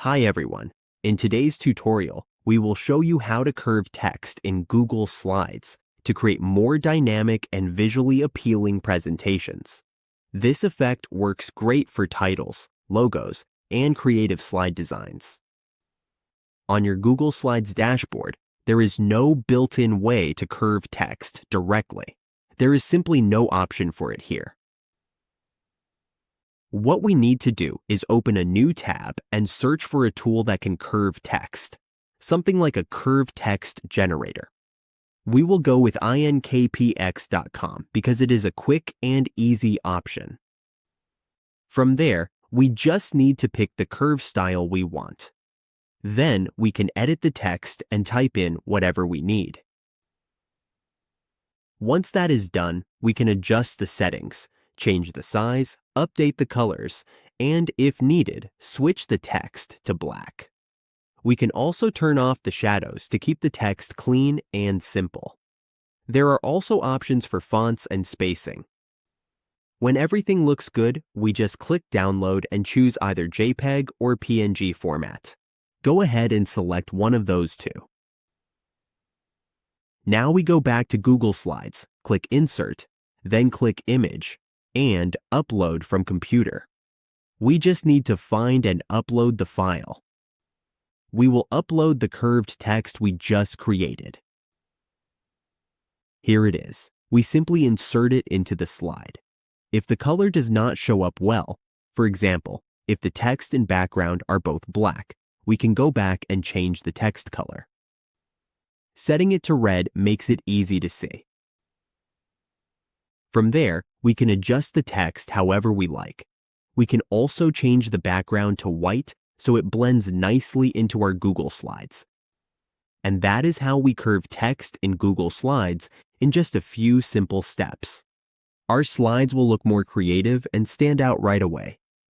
Hi everyone. In today's tutorial, we will show you how to curve text in Google Slides to create more dynamic and visually appealing presentations. This effect works great for titles, logos, and creative slide designs. On your Google Slides dashboard, there is no built-in way to curve text directly. There is simply no option for it here. What we need to do is open a new tab and search for a tool that can curve text, something like a curve text generator. We will go with inkpx.com because it is a quick and easy option. From there, we just need to pick the curve style we want. Then we can edit the text and type in whatever we need. Once that is done, we can adjust the settings, change the size, update the colors, and if needed, switch the text to black. We can also turn off the shadows to keep the text clean and simple. There are also options for fonts and spacing. When everything looks good, we just click download and choose either JPEG or PNG format. Go ahead and select one of those two. Now we go back to Google Slides, click Insert, then click Image, and Upload from Computer. We just need to find and upload the file. We will upload the curved text we just created. Here it is. We simply insert it into the slide. If the color does not show up well, for example, if the text and background are both black, we can go back and change the text color. Setting it to red makes it easy to see. From there, we can adjust the text however we like. We can also change the background to white so it blends nicely into our Google Slides. And that is how we curve text in Google Slides in just a few simple steps. Our slides will look more creative and stand out right away.